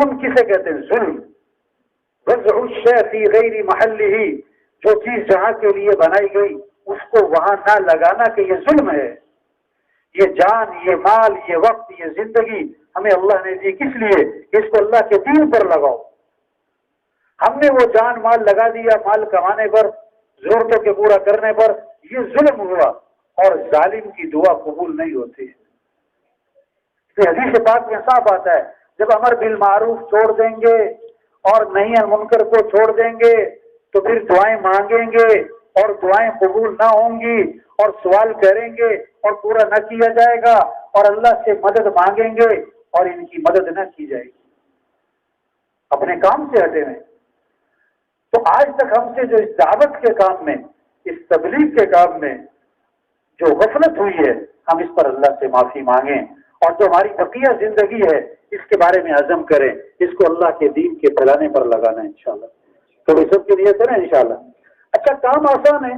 ظلم کسے کہتے ہیں؟ ظلم وضع الشیء فی غیر محلہ، جو چیز جہاں کے لیے بنائی گئی اس کو وہاں نہ لگانا کہ یہ ظلم ہے۔ یہ جان، یہ مال، یہ وقت، یہ زندگی ہمیں اللہ نے دی کس لیے؟ اس کو اللہ کے دین پر لگاؤ۔ ہم نے وہ جان مال لگا دیا مال کمانے پر، ضرورتوں کے پورا کرنے پر، یہ ظلم ہوا، اور ظالم کی دعا قبول نہیں ہوتی ہے۔ حدیث پاک میں صاف آتا ہے جب امر بالمعروف چھوڑ دیں گے اور نہی عن منکر کو چھوڑ دیں گے تو پھر دعائیں مانگیں گے اور دعائیں قبول نہ ہوں گی، اور سوال کریں گے اور پورا نہ کیا جائے گا، اور اللہ سے مدد مانگیں گے اور ان کی مدد نہ کی جائے گی، اپنے کام سے ہٹے ہوئے۔ تو آج تک ہم سے جو اس دعوت کے کام میں، اس تبلیغ کے کام میں جو غفلت ہوئی ہے، ہم اس پر اللہ سے معافی مانگیں، اور جو ہماری بقیہ زندگی ہے اس کے بارے میں عزم کریں، اس کو اللہ کے دین کے پھیلانے پر لگانا ہے انشاءاللہ۔ تھوڑی سب کے لیے کریں انشاءاللہ۔ اچھا، کام آسان ہے،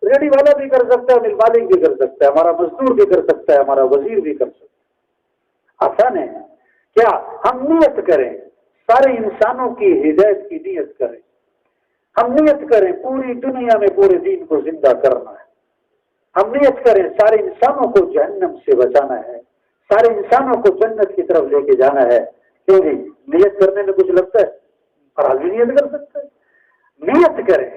ریڈی والا بھی کر سکتا ہے، مل مالک بھی کر سکتا ہے، ہمارا مزدور بھی کر سکتا ہے، ہمارا وزیر بھی کر سکتا ہے، آسان ہے۔ کیا ہم نیت کریں، سارے انسانوں کی ہدایت کی نیت کریں، ہم نیت کریں پوری دنیا میں پورے دین کو زندہ کرنا ہے، ہم نیت کریں سارے انسانوں کو جہنم سے بچانا ہے، سارے انسانوں کو جنت کی طرف لے کے جانا ہے۔ کیوں نہیں؟ نیت کرنے میں کچھ لگتا ہے؟ اور آدمی نیت کر سکتا ہے، نیت کریں۔